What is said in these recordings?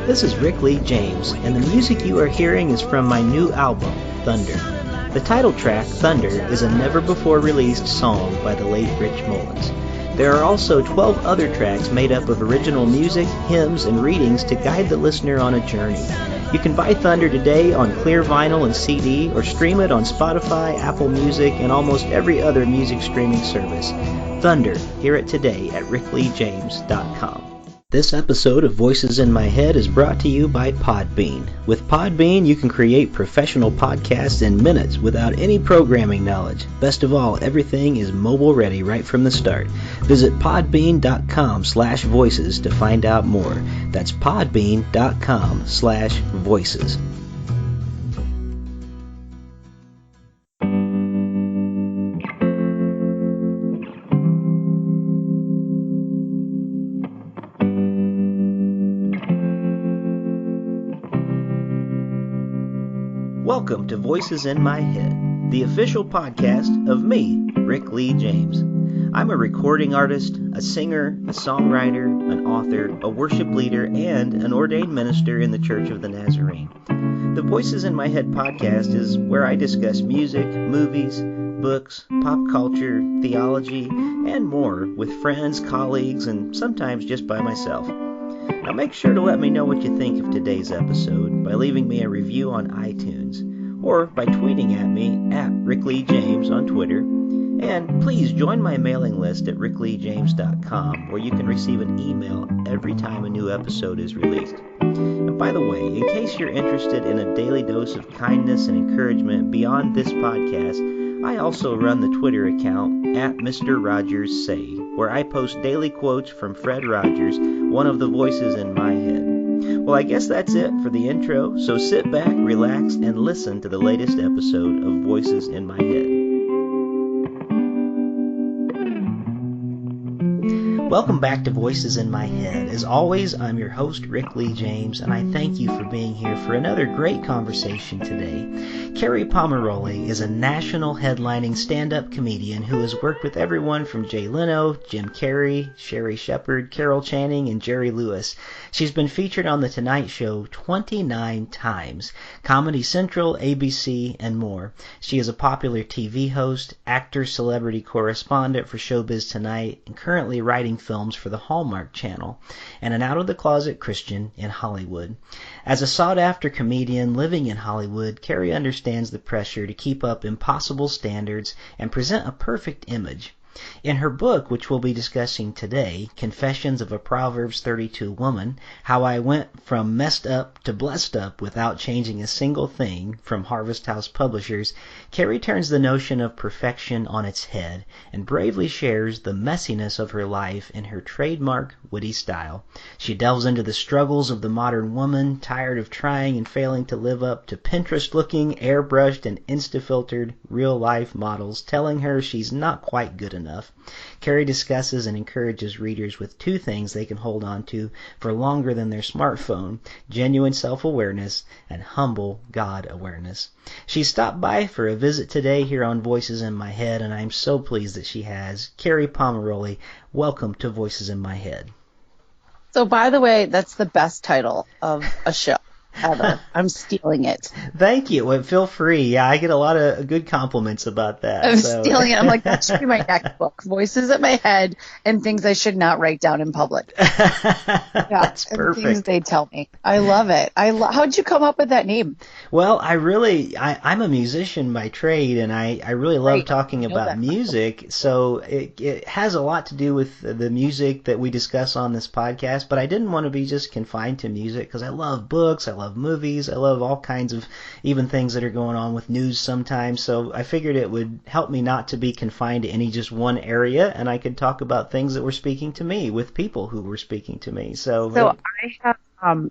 This is Rick Lee James, and the music you are hearing is from my new album, Thunder. The title track, Thunder, is a never-before-released song by the late Rich Mullins. There are also 12 other tracks made up of original music, hymns, and readings to guide the listener on a journey. You can buy Thunder today on clear vinyl and CD, or stream it on Spotify, Apple Music, and almost every other music streaming service. Thunder, hear it today at rickleejames.com. This episode of Voices in My Head is brought to you by Podbean. With Podbean, you can create professional podcasts in minutes without any programming knowledge. Best of all, everything is mobile ready right from the start. Visit podbean.com/voices to find out more. That's podbean.com/voices. Welcome to Voices in My Head, the official podcast of me, Rick Lee James. I'm a recording artist, a singer, a songwriter, an author, a worship leader, and an ordained minister in the Church of the Nazarene. The Voices in My Head podcast is where I discuss music, movies, books, pop culture, theology, and more with friends, colleagues, and sometimes just by myself. Now make sure to let me know what you think of today's episode by leaving me a review on iTunes, or by tweeting at me at Rick Lee James on Twitter. And please join my mailing list at rickleejames.com, where you can receive an email every time a new episode is released. And by the way, in case you're interested in a daily dose of kindness and encouragement beyond this podcast, I also run the Twitter account at Mr. Rogers Say, where I post daily quotes from Fred Rogers, one of the voices in my head. Well, I guess that's it for the intro, so sit back, relax, and listen to the latest episode of Voices in My Head. Welcome back to Voices in My Head. As always, I'm your host, Rick Lee James, and I thank you for being here for another great conversation today. Kerri Pomarolli is a national headlining stand-up comedian who has worked with everyone from Jay Leno, Jim Carrey, Sherri Shepherd, Carol Channing, and Jerry Lewis. She's been featured on The Tonight Show 29 times, Comedy Central, ABC, and more. She is a popular TV host, actor, celebrity correspondent for Showbiz Tonight, and currently writing films for the Hallmark Channel, and an out-of-the-closet Christian in Hollywood. As a sought-after comedian living in Hollywood, Kerri understands the pressure to keep up impossible standards and present a perfect image. In her book, which we'll be discussing today, Confessions of a Proverbs 32 Woman, How I Went from Messed Up to Blessed Up Without Changing a Single Thing, from Harvest House Publishers, Kerri turns the notion of perfection on its head and bravely shares the messiness of her life in her trademark witty style. She delves into the struggles of the modern woman, tired of trying and failing to live up to Pinterest-looking, airbrushed, and Insta-filtered real-life models telling her she's not quite good enough. Kerri discusses and encourages readers with two things they can hold on to for longer than their smartphone: genuine self-awareness and humble God awareness. She stopped by for a visit today here on Voices in My Head, and I'm so pleased that she has. Kerri Pomarolli, welcome to Voices in My Head. So, by the way, that's the best title of a show ever. I'm stealing it. Thank you. Well, feel free. Yeah, I get a lot of good compliments about that. I'm stealing it. I'm like, that should be my next book. Voices in my head and things I should not write down in public. Yeah, that's perfect. Things they tell me. I love it. How'd you come up with that name? Well, I'm a musician by trade, and I really love talking about music. So it has a lot to do with the music that we discuss on this podcast, but I didn't want to be just confined to music because I love books, I love movies, I love all kinds of even things that are going on with news sometimes. So I figured it would help me not to be confined to any just one area, and I could talk about things that were speaking to me with people who were speaking to me. So I have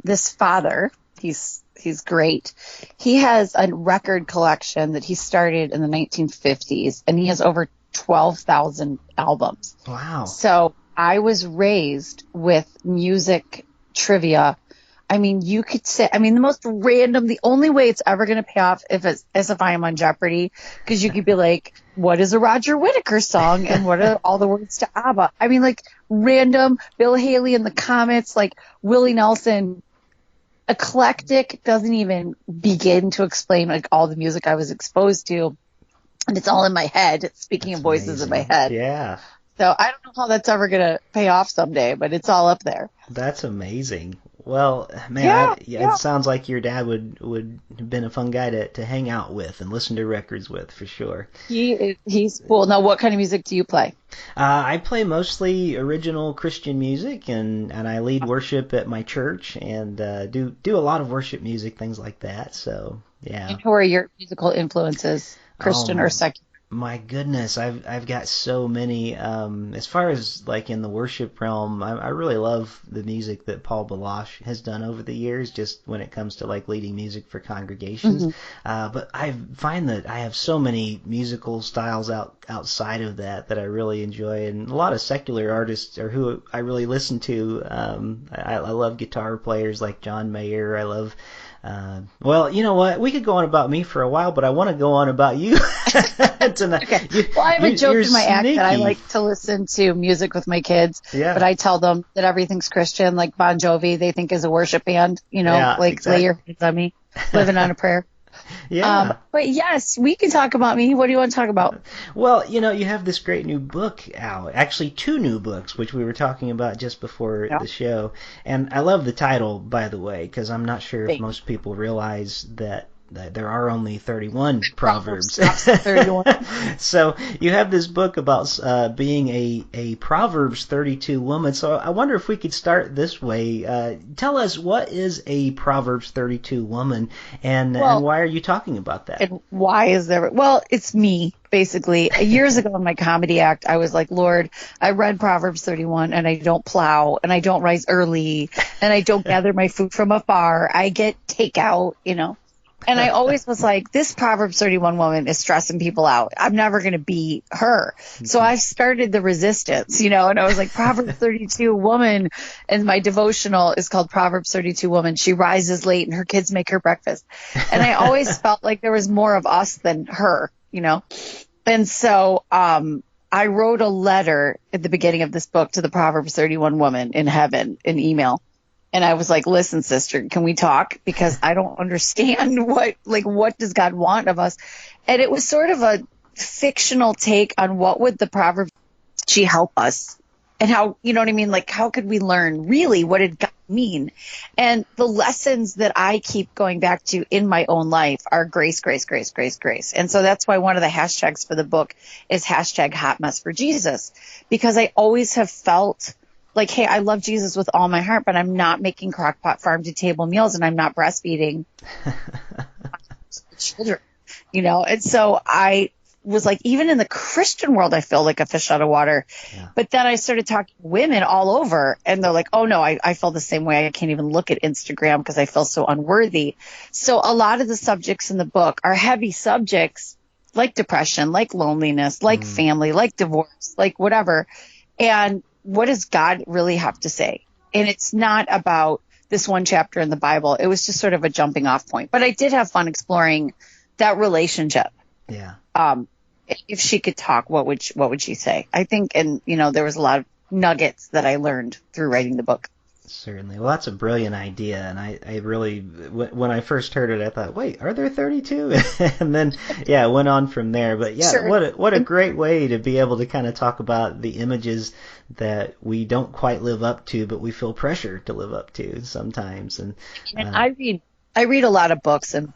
this father. He's great. He has a record collection that he started in the 1950s, and he has over 12,000 albums. Wow. So I was raised with music trivia. I mean, you could say, the most random, the only way it's ever going to pay off is if I am on Jeopardy, because you could be like, what is a Roger Whittaker song and what are all the words to ABBA? I mean, like random Bill Haley in the Comets, like Willie Nelson, eclectic doesn't even begin to explain like all the music I was exposed to. And it's all in my head. Speaking That's of voices amazing. in my head. Yeah. So I don't know how that's ever going to pay off someday, but it's all up there. That's amazing. Well, man, Yeah. it sounds like your dad would have been a fun guy to hang out with and listen to records with for sure. He's cool. Now, what kind of music do you play? I play mostly original Christian music, and I lead worship at my church, and do a lot of worship music, things like that. So yeah. And who are your musical influences, Christian or secular? My goodness, I've got so many. As far as like in the worship realm, I really love the music that Paul Balash has done over the years, just when it comes to like leading music for congregations. But I find that I have so many musical styles outside of that I really enjoy, and a lot of secular artists are who I really listen to. I love guitar players like John Mayer. I love. Well, you know what? We could go on about me for a while, but I want to go on about you tonight. Okay. Well, I have a joke in my act that I like to listen to music with my kids, but I tell them that everything's Christian, like Bon Jovi, they think is a worship band, lay your hands on me, living on a prayer. Yeah. But yes, we can talk about me. What do you want to talk about? Well, you have this great new book out. Actually, 2 new books, which we were talking about just before the show. And I love the title, by the way, because I'm not sure if most people realize that there are only 31 Proverbs. 31. So you have this book about being a Proverbs 32 woman. So I wonder if we could start this way. Tell us, what is a Proverbs 32 woman, and why are you talking about that? And why is there? Well, it's me, basically. Years ago in my comedy act, I was like, Lord, I read Proverbs 31, and I don't plow, and I don't rise early, and I don't gather my food from afar. I get takeout, And I always was like, this Proverbs 31 woman is stressing people out. I'm never going to be her. So I started the resistance, and I was like, Proverbs 32 woman. And my devotional is called Proverbs 32 woman. She rises late and her kids make her breakfast. And I always felt like there was more of us than her, And so I wrote a letter at the beginning of this book to the Proverbs 31 woman in heaven, an email. And I was like, listen, sister, can we talk? Because I don't understand what does God want of us? And it was sort of a fictional take on what would the Proverbs she help us, and how, you know what I mean? Like, how could we learn really what did God mean? And the lessons that I keep going back to in my own life are grace, grace, grace, grace, grace. And so that's why one of the hashtags for the book is hashtag hot mess for Jesus, because I always have felt like, hey, I love Jesus with all my heart, but I'm not making crockpot farm to table meals, and I'm not breastfeeding children, And so I was like, even in the Christian world, I feel like a fish out of water. Yeah. But then I started talking to women all over, and they're like, oh no, I feel the same way. I can't even look at Instagram because I feel so unworthy. So a lot of the subjects in the book are heavy subjects, like depression, like loneliness, like family, like divorce, like whatever. And what does God really have to say? And it's not about this one chapter in the Bible. It was just sort of a jumping off point. But I did have fun exploring that relationship. Yeah. If she could talk, what would she say? I think, and there was a lot of nuggets that I learned through writing the book. Certainly. Well, that's a brilliant idea, and I really, when I first heard it, I thought, wait, are there 32? And then, it went on from there. But yeah, sure. What a great way to be able to kind of talk about the images that we don't quite live up to, but we feel pressure to live up to sometimes. And I read a lot of books, and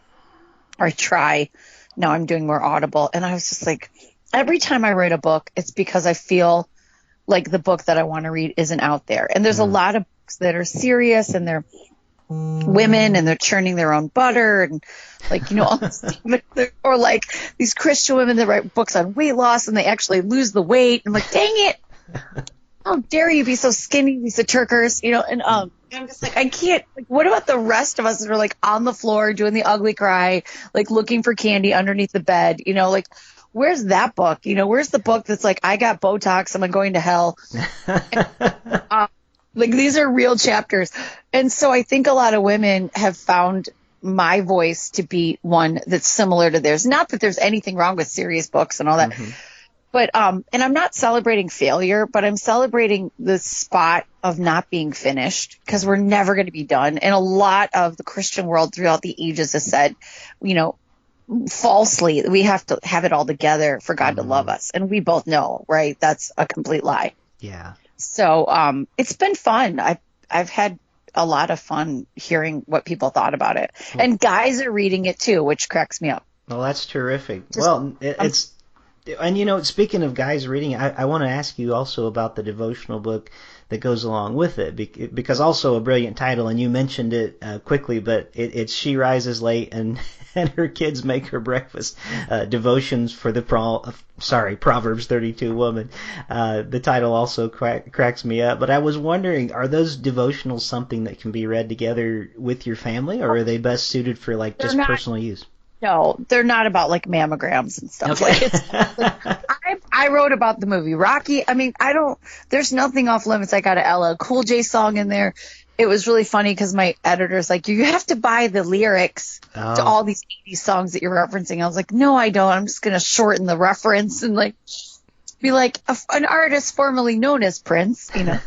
I try. Now I'm doing more Audible, and I was just like, every time I write a book, it's because I feel like the book that I want to read isn't out there. And there's a lot of books that are serious, and they're women, and they're churning their own butter, and all this stuff. Or like these Christian women that write books on weight loss, and they actually lose the weight. I'm like, dang it. How dare you be so skinny, Lisa Turkers, and I'm just like, I can't, what about the rest of us that are on the floor doing the ugly cry, looking for candy underneath the bed, where's that book? Where's the book that's I got Botox, I'm going to hell. These are real chapters. And so I think a lot of women have found my voice to be one that's similar to theirs. Not that there's anything wrong with serious books and all that. But, and I'm not celebrating failure, but I'm celebrating the spot of not being finished because we're never going to be done. And a lot of the Christian world throughout the ages has said, you know, falsely, we have to have it all together for God to love us. And we both know, right? That's a complete lie. Yeah. So, it's been fun. I've had a lot of fun hearing what people thought about it. And guys are reading it too, which cracks me up. Well, that's terrific. It's and you know, speaking of guys reading, I want to ask you also about the devotional book that goes along with it, because also a brilliant title, and you mentioned it quickly, but it's She Rises Late and her kids make her breakfast, devotions for the Proverbs 32 woman. The title also cracks me up, but I was wondering, are those devotionals something that can be read together with your family, or are they best suited for like just personal use? No, they're not about like mammograms and stuff. Okay. I wrote about the movie Rocky. I mean, there's nothing off limits. I got a LL Cool J song in there. It was really funny because my editor's like, you have to buy the lyrics to all these 80s songs that you're referencing. I was like, no, I don't. I'm just going to shorten the reference and like be like an artist formerly known as Prince, you know.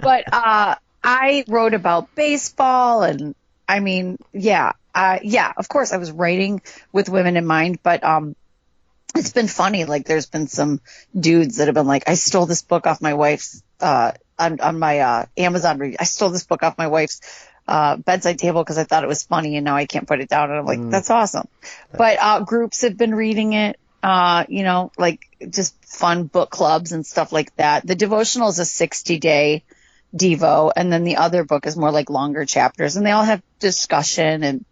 But I wrote about baseball, and I mean, yeah, of course I was writing with women in mind, but it's been funny. Like there's been some dudes that have been like, I stole this book off my wife's on my Amazon review. I stole this book off my wife's bedside table because I thought it was funny, and now I can't put it down. And I'm like, that's awesome. But groups have been reading it, you know, like just fun book clubs and stuff like that. The devotional is a 60-day Devo, and then the other book is more like longer chapters, and they all have discussion and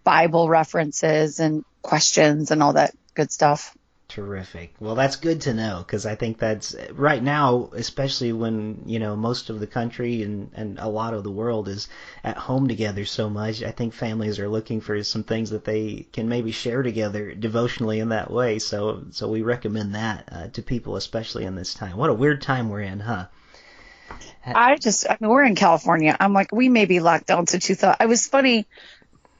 Bible references and questions and all that good stuff. Terrific. Well, that's good to know, because I think that's right now, especially when, you know, most of the country and a lot of the world is at home together so much. I think families are looking for some things that they can maybe share together devotionally in that way. So we recommend that to people, especially in this time. What a weird time we're in, huh? I mean, we're in California. I'm like, we may be locked down to 2,000. It was funny.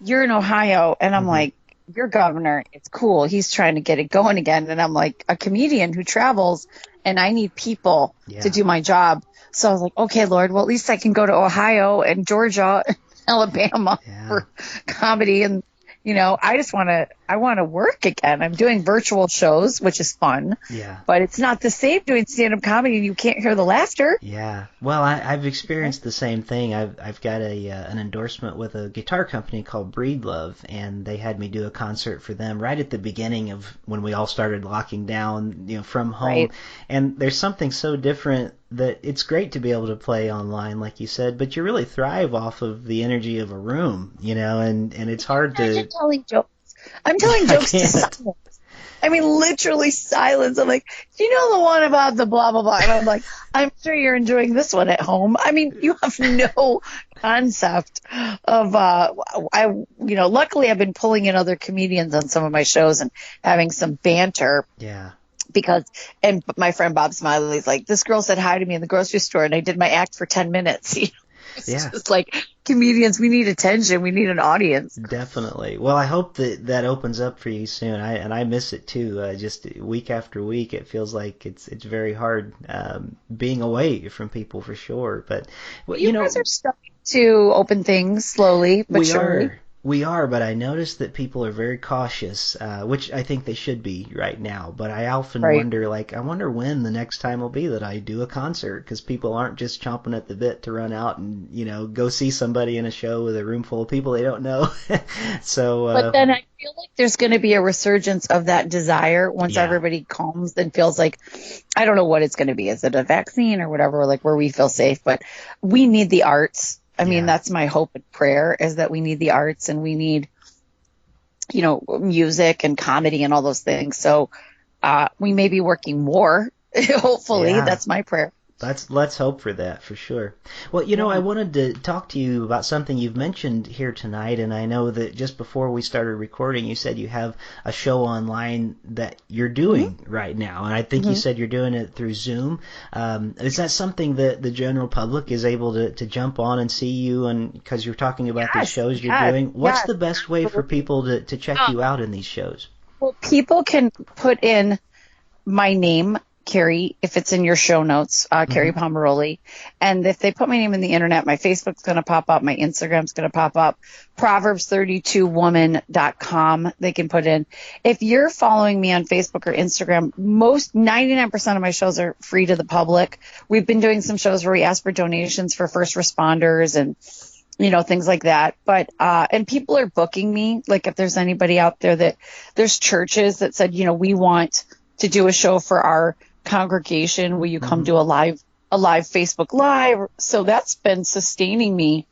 You're in Ohio, and I'm like, your governor, it's cool. He's trying to get it going again. And I'm like a comedian who travels, and I need people to do my job. So I was like, okay, Lord, well, at least I can go to Ohio and Georgia and Alabama for comedy. And, you know, I want to work again. I'm doing virtual shows, which is fun. Yeah. But it's not the same doing stand-up comedy and you can't hear the laughter. Yeah. Well, I've experienced the same thing. I've got an endorsement with a guitar company called Breedlove, and they had me do a concert for them right at the beginning of when we all started locking down, you know, from home. Right. And there's something so different that it's great to be able to play online, like you said, but you really thrive off of the energy of a room, you know, and it's hard to... telling jokes. I'm telling jokes to silence. I mean, literally silence. I'm like, do you know the one about the blah, blah, blah? And I'm like, I'm sure you're enjoying this one at home. I mean, you have no concept of, luckily I've been pulling in other comedians on some of my shows and having some banter. Yeah. And my friend Bob Smiley's like, this girl said hi to me in the grocery store, and I did my act for 10 minutes. You know? It's just like, comedians, we need attention. We need an audience. Definitely. Well, I hope that opens up for you soon. I miss it too. Just week after week, it feels like it's very hard being away from people, for sure. But you guys are starting to open things slowly but surely. We are, but I notice that people are very cautious, which I think they should be right now. But I often wonder, I wonder when the next time will be that I do a concert, because people aren't just chomping at the bit to run out and, you know, go see somebody in a show with a room full of people they don't know. But then I feel like there's going to be a resurgence of that desire once everybody calms and feels like, I don't know what it's going to be. Is it a vaccine or whatever, like where we feel safe? But we need the arts. I mean, that's my hope and prayer, is that we need the arts and we need, you know, music and comedy and all those things. So we may be working more, hopefully. That's my prayer. Let's hope for that, for sure. Well, you know, I wanted to talk to you about something you've mentioned here tonight, and I know that just before we started recording, you said you have a show online that you're doing right now, and I think you said you're doing it through Zoom. Is that something that the general public is able to jump on and see you, and because you're talking about these shows you're doing? What's the best way for people to check you out in these shows? Well, people can put in my name, Kerri, if it's in your show notes, Kerri Pomarolli. And if they put my name in the internet, my Facebook's going to pop up. My Instagram's going to pop up. Proverbs32woman.com they can put in. If you're following me on Facebook or Instagram, 99% of my shows are free to the public. We've been doing some shows where we ask for donations for first responders and, things like that. But, and people are booking me. Like if there's anybody out there there's churches that said, we want to do a show for our congregation. Will you come do a live Facebook Live? So that's been sustaining me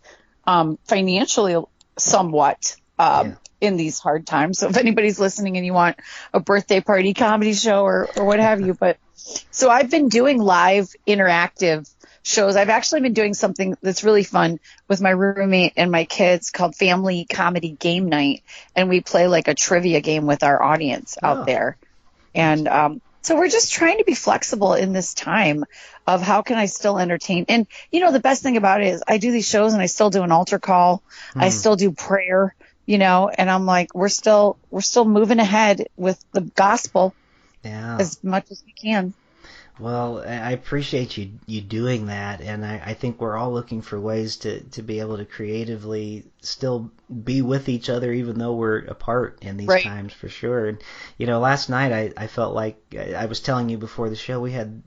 financially somewhat in these hard times. So if anybody's listening and you want a birthday party comedy show or what have you, so I've been doing live interactive shows. I've actually been doing something that's really fun with my roommate and my kids called Family Comedy Game Night, and we play like a trivia game with our audience out there. And so we're just trying to be flexible in this time of how can I still entertain. And, the best thing about it is I do these shows and I still do an altar call. I still do prayer, and I'm like, we're still moving ahead with the gospel as much as we can. Well, I appreciate you doing that, and I think we're all looking for ways to be able to creatively still be with each other even though we're apart in these times, for sure. And, last night I felt like I was telling you before the show, we had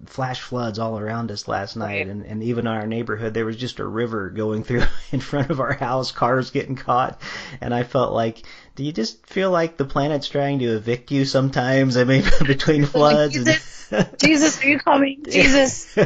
flash floods all around us last night, and even in our neighborhood there was just a river going through in front of our house, cars getting caught, and I felt like, do you just feel like the planet's trying to evict you sometimes? I mean, between floods Jesus, are you coming? Jesus,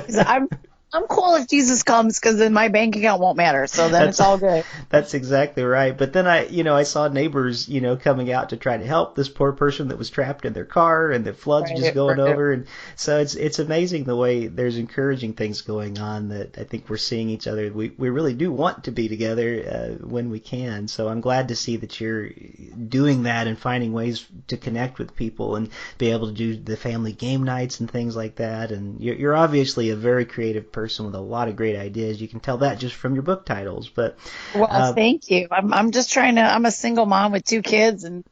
I'm cool if Jesus comes because then my bank account won't matter. So then it's all good. That's exactly right. But then I saw neighbors, coming out to try to help this poor person that was trapped in their car and the floods just going over. And so it's amazing the way there's encouraging things going on that I think we're seeing each other. We really do want to be together when we can. So I'm glad to see that you're doing that and finding ways to connect with people and be able to do the family game nights and things like that. And you're obviously a very creative person with a lot of great ideas. You can tell that just from your book titles. But thank you. I'm just I'm a single mom with 2 kids and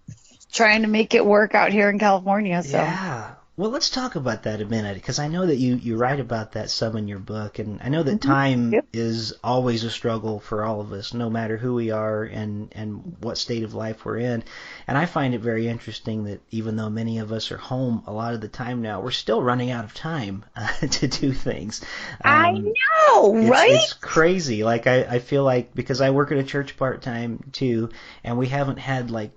trying to make it work out here in California. So yeah. Well, let's talk about that a minute, because I know that you write about that some in your book, and I know that time is always a struggle for all of us, no matter who we are and what state of life we're in. And I find it very interesting that even though many of us are home a lot of the time now, we're still running out of time to do things. I know, right? It's crazy. Like I feel like, because I work at a church part-time too, and we haven't had like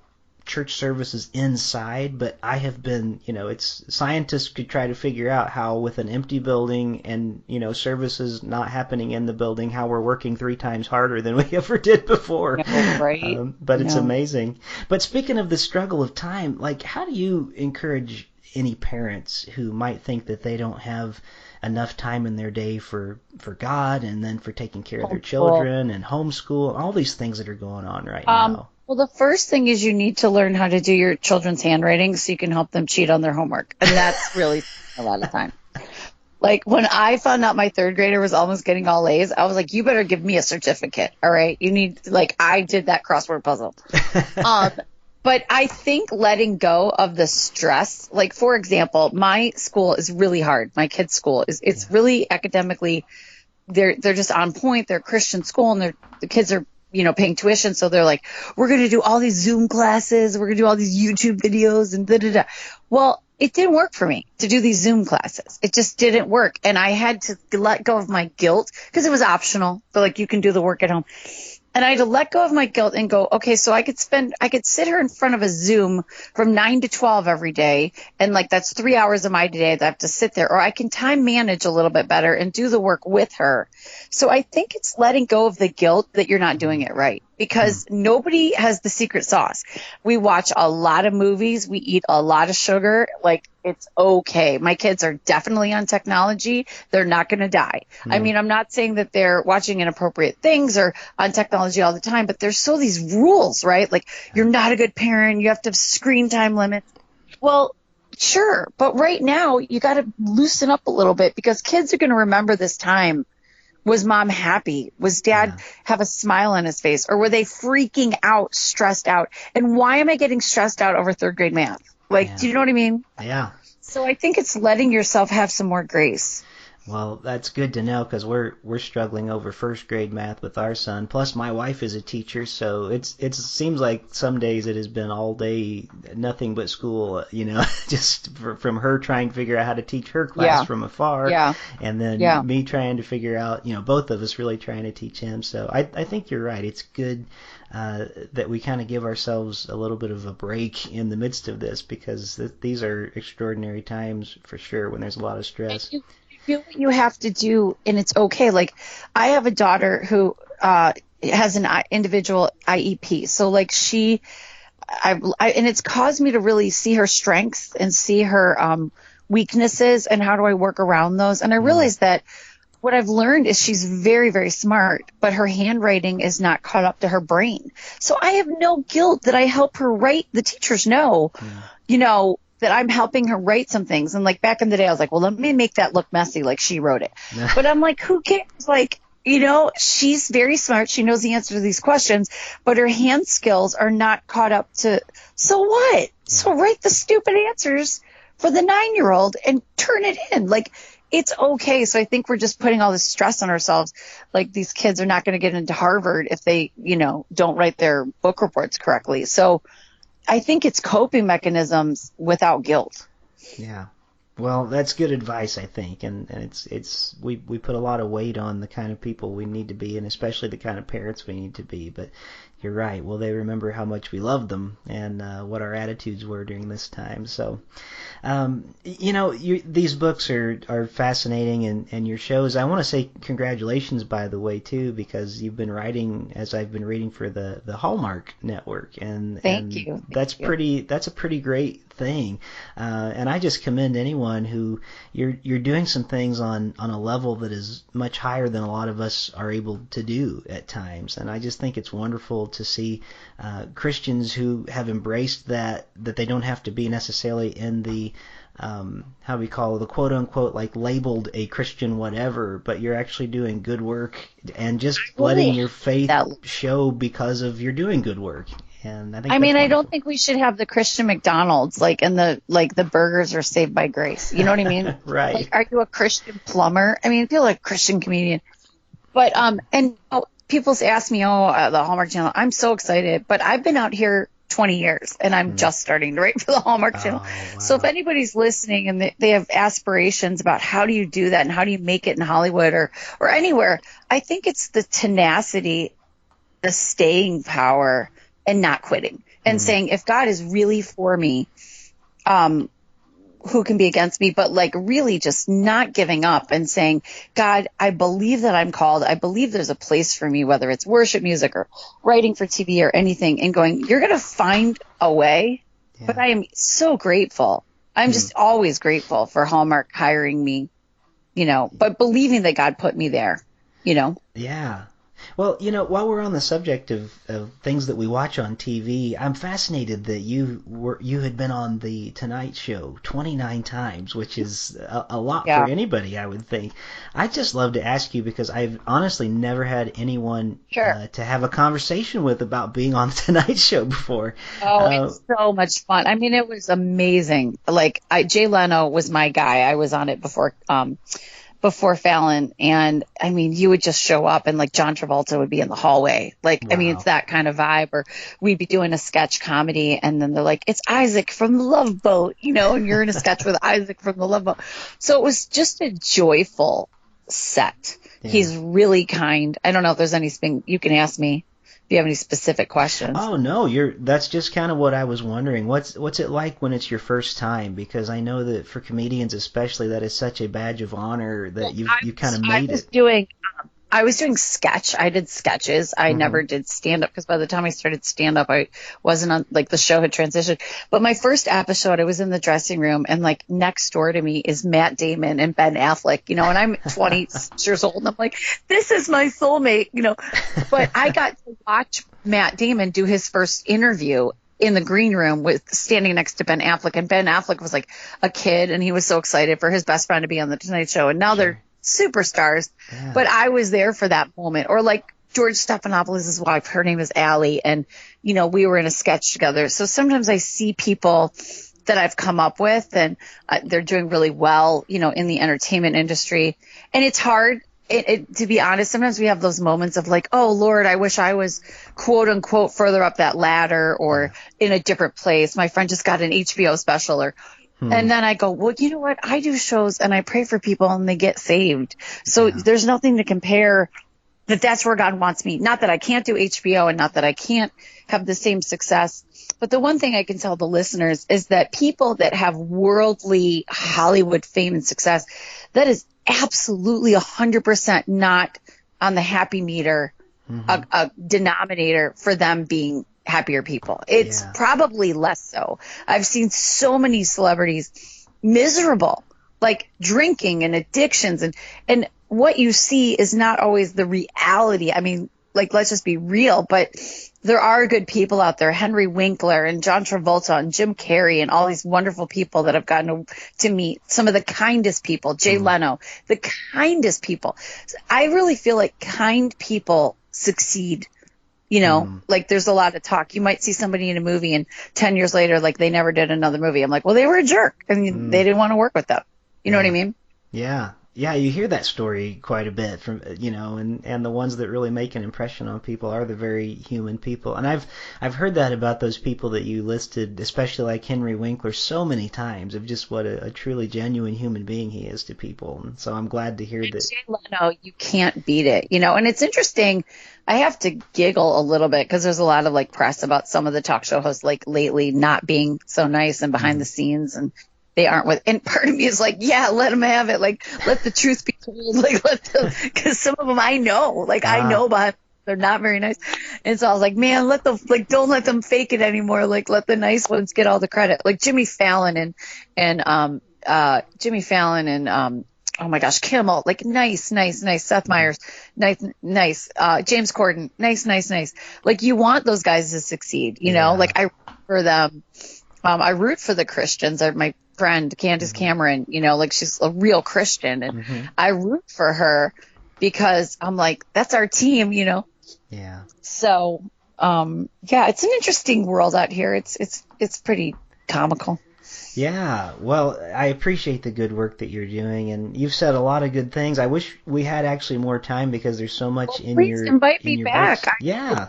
church services inside, but I have been, it's scientists could try to figure out how with an empty building and, services not happening in the building, how we're working 3 times harder than we ever did before. Right. But it's amazing. But speaking of the struggle of time, like, how do you encourage any parents who might think that they don't have enough time in their day for God and then for taking care of their children and homeschool, all these things that are going on right now? Well, the first thing is you need to learn how to do your children's handwriting so you can help them cheat on their homework. And that's really a lot of time. Like when I found out my 3rd grader was almost getting all A's, I was like, you better give me a certificate. All right. You need, I did that crossword puzzle. But I think letting go of the stress, like for example, my school is really hard. My kids' school it's really academically, they're just on point. They're a Christian school and the kids are, paying tuition. So they're like, we're going to do all these Zoom classes. We're going to do all these YouTube videos and da-da-da. Well, it didn't work for me to do these Zoom classes. It just didn't work. And I had to let go of my guilt because it was optional. So like you can do the work at home. And I had to let go of my guilt and go, okay, so I could sit here in front of a Zoom from 9 to 12 every day. And like, that's 3 hours of my day that I have to sit there, or I can time manage a little bit better and do the work with her. So I think it's letting go of the guilt that you're not doing it right, because nobody has the secret sauce. We watch a lot of movies. We eat a lot of sugar. Like, it's okay. My kids are definitely on technology. They're not going to die. I mean, I'm not saying that they're watching inappropriate things or on technology all the time, but there's so these rules, right? Like, you're not a good parent. You have to have screen time limits. Well, sure. But right now, you got to loosen up a little bit, because kids are going to remember this time. Was mom happy? Was dad have a smile on his face? Or were they freaking out, stressed out? And why am I getting stressed out over 3rd grade math? Like, do you know what I mean? Yeah. So I think it's letting yourself have some more grace. Well, that's good to know because we're struggling over first grade math with our son. Plus, my wife is a teacher, so it seems like some days it has been all day nothing but school. Just from her trying to figure out how to teach her class from afar, and then me trying to figure out, both of us really trying to teach him. So I think you're right. It's good that we kind of give ourselves a little bit of a break in the midst of this because these are extraordinary times for sure when there's a lot of stress. Do what you have to do, and it's okay. Like, I have a daughter who has an individual IEP, so like and it's caused me to really see her strengths and see her weaknesses and how do I work around those. And I realized that what I've learned is she's very, very smart, but her handwriting is not caught up to her brain. So I have no guilt that I help her write. The teachers know, that I'm helping her write some things. And like back in the day, I was like, well, let me make that look messy like she wrote it. But I'm like, who cares? Like, she's very smart. She knows the answer to these questions, but her hand skills are not caught up to, so what? Yeah. So write the stupid answers for the 9-year-old and turn it in. Like, it's okay. So I think we're just putting all this stress on ourselves. Like, these kids are not going to get into Harvard if they, don't write their book reports correctly. So I think it's coping mechanisms without guilt. Yeah. Well, that's good advice, I think, and we put a lot of weight on the kind of people we need to be, and especially the kind of parents we need to be. But you're right. Will they remember how much we love them and what our attitudes were during this time? So, these books are fascinating, and your shows. I want to say congratulations, by the way, too, because you've been writing, as I've been reading, for the Hallmark Network, and Thank you. That's a pretty great thing, and I just commend anyone who you're doing some things on a level that is much higher than a lot of us are able to do at times, and I just think it's wonderful to see Christians who have embraced that they don't have to be necessarily in the how we call it, the quote unquote, like labeled a Christian whatever, but you're actually doing good work and just letting your faith show because of you're doing good work. And I don't think we should have the Christian McDonald's, and the burgers are saved by grace. You know what I mean? Right. Like, are you a Christian plumber? I mean, I feel like a Christian comedian. But, people ask me, the Hallmark Channel, I'm so excited, but I've been out here 20 years and I'm just starting to write for the Hallmark Channel. Wow. So if anybody's listening and they have aspirations about how do you do that and how do you make it in Hollywood or anywhere, I think it's the tenacity, the staying power, and not quitting and saying, if God is really for me, who can be against me? But really just not giving up and saying, God, I believe that I'm called. I believe there's a place for me, whether it's worship music or writing for TV or anything, and going, you're going to find a way. Yeah. But I am so grateful. I'm just always grateful for Hallmark hiring me, but believing that God put me there, Yeah. Well, while we're on the subject of things that we watch on TV, I'm fascinated that you had been on the Tonight Show 29 times, which is a lot for anybody, I would think. I'd just love to ask you, because I've honestly never had anyone to have a conversation with about being on the Tonight Show before. Oh, it's so much fun. I mean, it was amazing. Jay Leno was my guy. I was on it before Fallon, and I mean, you would just show up and John Travolta would be in the hallway. Wow. I mean, it's that kind of vibe. Or we'd be doing a sketch comedy and then they're like, it's Isaac from the Love Boat, and you're in a sketch with Isaac from the Love Boat. So it was just a joyful set. Yeah. He's really kind. I don't know if there's anything you can ask me if you have any specific questions. Oh, no, that's just kind of what I was wondering. What's it like when it's your first time? Because I know that for comedians especially, that is such a badge of honor that you kind of made it. I was doing sketch. I did sketches. I never did stand-up because by the time I started stand-up, I wasn't on, the show had transitioned. But my first episode, I was in the dressing room and next door to me is Matt Damon and Ben Affleck, and I'm 20 years old and I'm like, this is my soulmate, But I got to watch Matt Damon do his first interview in the green room with standing next to Ben Affleck. And Ben Affleck was a kid and he was so excited for his best friend to be on the Tonight Show. And now they're superstars, but I was there for that moment. Or George Stephanopoulos' wife, her name is Allie, and we were in a sketch together. So sometimes I see people that I've come up with, and they're doing really well, you know, in the entertainment industry. And it's hard. To be honest, sometimes we have those moments of like, oh Lord, I wish I was quote unquote further up that ladder or in a different place. My friend just got an HBO special and then I go, well, you know what? I do shows and I pray for people and they get saved. So there's nothing to compare that's where God wants me. Not that I can't do HBO and not that I can't have the same success. But the one thing I can tell the listeners is that people that have worldly Hollywood fame and success, that is absolutely 100% not on the happy meter, a denominator for them being happier people. It's probably less so. I've seen so many celebrities miserable, like drinking and addictions, and what you see is not always the reality. I mean, like, let's just be real, but there are good people out there. Henry Winkler and John Travolta and Jim Carrey and all these wonderful people that I've gotten to meet. Some of the kindest people, Jay Leno, the kindest people. I really feel like kind people succeed. You know, like there's a lot of talk. You might see somebody in a movie and 10 years later, like they never did another movie. I'm like, well, they were a jerk and they didn't want to work with them. You know what I mean? Yeah. Yeah, you hear that story quite a bit from, you know, and the ones that really make an impression on people are the very human people. And I've heard that about those people that you listed, especially like Henry Winkler, so many times of just what a truly genuine human being he is to people. And so I'm glad to hear that. Jay Leno, you can't beat it, you know. And it's interesting. I have to giggle a little bit because there's a lot of like press about some of the talk show hosts like lately not being so nice and behind the scenes, and they aren't with, and part of me is like, yeah, let them have it. Like, let the truth be told. Like, because some of them I know, like I know, but they're not very nice. And so I was like, man, don't let them fake it anymore. Like, let the nice ones get all the credit. Like Jimmy Fallon and oh my gosh, Kimmel, like nice. Seth Meyers, nice. James Corden, nice. Like, you want those guys to succeed, you know? Like, I root for them. I root for the Christians. My friend Candace Cameron, you know, like she's a real Christian, and I root for her because I'm like, that's our team, you know. Yeah. So, it's an interesting world out here. It's pretty comical. Yeah, well, I appreciate the good work that you're doing, and you've said a lot of good things. I wish we had actually more time because there's so much in your. Please invite me back. Yeah.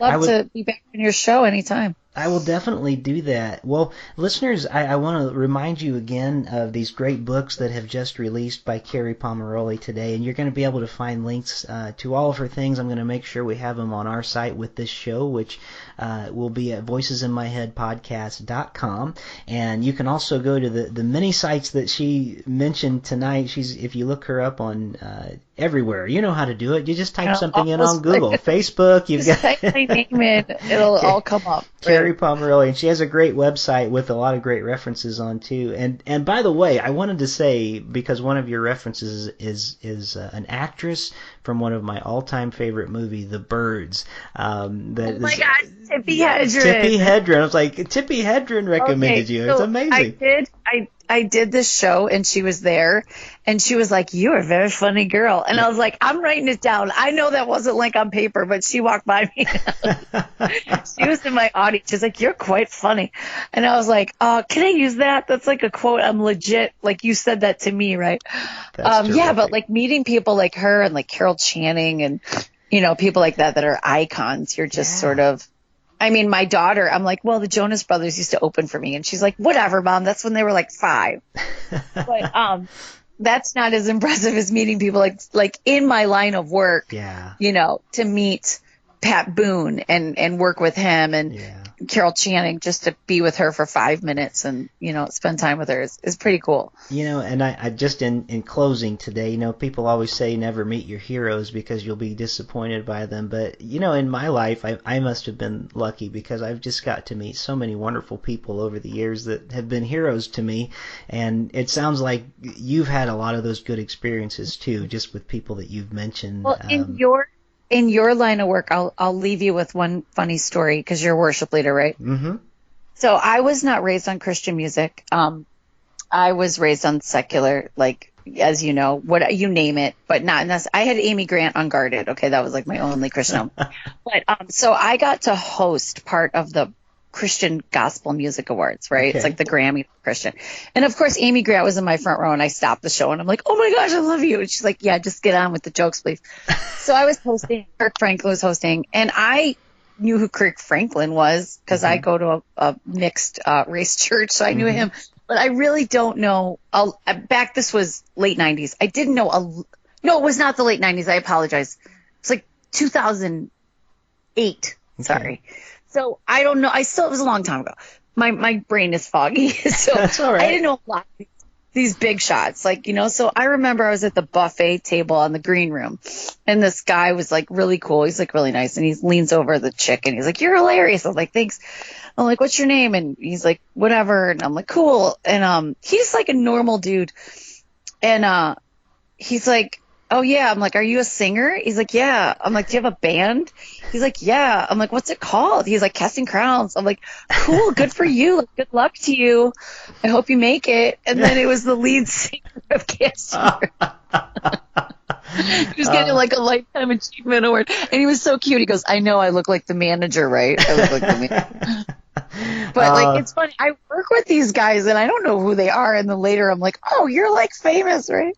Love to be back on your show anytime. I will definitely do that. Well, listeners, I want to remind you again of these great books that have just released by Kerri Pomarolli today, and you're going to be able to find links to all of her things. I'm going to make sure we have them on our site with this show, which will be at voicesinmyheadpodcast.com. And you can also go to the many sites that she mentioned tonight. If you look her up on everywhere, you know how to do it. You just type something in on Google, Facebook. You've got type my name in; it'll all come up. Kerri Pomarolli, and she has a great website with a lot of great references on too. And by the way, I wanted to say, because one of your references is an actress from one of my all-time favorite movie, The Birds. Oh my God, Tippi Hedren. Tippi Hedren. I was like, Tippi Hedren recommended you. It's amazing. I did this show, and she was there, and she was like, "You're a very funny girl." And I was like, "I'm writing it down. I know that wasn't like on paper, but she walked by me." She was in my audience. She's like, "You're quite funny." And I was like, "Can I use that? That's like a quote. I'm legit. Like, you said that to me, right?" Yeah, but like meeting people like her and like Carol Channing and, you know, people like that are icons, you're just sort of, I mean, my daughter, I'm like, well, the Jonas Brothers used to open for me. And she's like, whatever, Mom. That's when they were like 5. But that's not as impressive as meeting people like in my line of work, you know, to meet Pat Boone and work with him and Carol Channing, just to be with her for 5 minutes and, you know, spend time with her is pretty cool. You know, and I just in closing today, you know, people always say never meet your heroes because you'll be disappointed by them. But, you know, in my life, I must have been lucky because I've just got to meet so many wonderful people over the years that have been heroes to me. And it sounds like you've had a lot of those good experiences too, just with people that you've mentioned. Well, in your line of work, I'll leave you with one funny story because you're a worship leader, right? Mm-hmm. So I was not raised on Christian music. I was raised on secular, like, as you know, what you name it, but not unless I had Amy Grant Unguarded. Okay, that was like my only Christian album. But so I got to host part of the Christian Gospel Music Awards, right? Okay. It's like the Grammy Christian. And of course, Amy Grant was in my front row, and I stopped the show, and I'm like, oh my gosh, I love you. And she's like, yeah, just get on with the jokes, please. So I was hosting, Kirk Franklin was hosting, and I knew who Kirk Franklin was because I go to a mixed race church, so I knew him. But I really don't know. This was late 90s. I didn't know. No, it was not the late 90s. I apologize. It's like 2008. Sorry. So I don't know. It was a long time ago. My brain is foggy. So That's all right. I didn't know a lot of these big shots. Like, so I remember I was at the buffet table on the green room, and this guy was like really cool. He's like really nice. And he leans over the chick and he's like, you're hilarious. I'm like, thanks. I'm like, what's your name? And he's like, whatever. And I'm like, cool. And he's like a normal dude. And he's like, oh yeah. I'm like, are you a singer? He's like, yeah. I'm like, do you have a band? He's like, yeah. I'm like, what's it called? He's like, Casting Crowns. I'm like, cool, good for you. Like, good luck to you. I hope you make it. And then it was the lead singer of Casting Crowns. He was getting like a Lifetime Achievement Award. And he was so cute. He goes, I know I look like the manager, right? I look like the manager. But like, it's funny. I work with these guys and I don't know who they are. And then later I'm like, oh, you're like famous, right?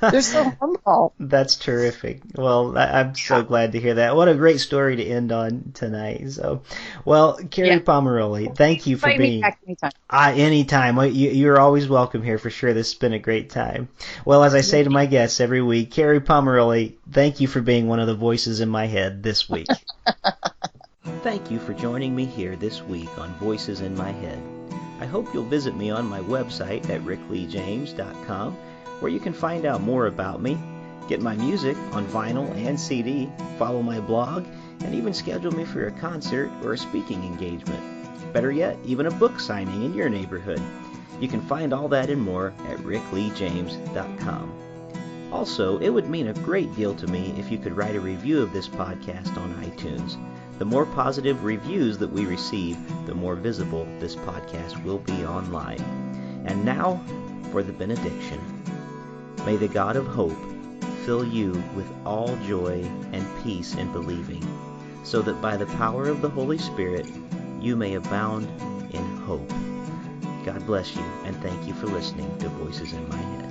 They're so humble. That's terrific. Well, I'm so glad to hear that. What a great story to end on tonight. So, well, Kerri Pomarolli, thank you for Invite being. me back anytime. Anytime. Well, you're always welcome here for sure. This has been a great time. Well, as I say to my guests every week, Kerri Pomarolli, thank you for being one of the voices in my head this week. Thank you for joining me here this week on Voices in My Head. I hope you'll visit me on my website at rickleejames.com, where you can find out more about me, get my music on vinyl and CD, follow my blog, and even schedule me for a concert or a speaking engagement. Better yet, even a book signing in your neighborhood. You can find all that and more at rickleejames.com. Also, it would mean a great deal to me if you could write a review of this podcast on iTunes. The more positive reviews that we receive, the more visible this podcast will be online. And now for the benediction. May the God of hope fill you with all joy and peace in believing, so that by the power of the Holy Spirit you may abound in hope. God bless you, and thank you for listening to Voices in My Head.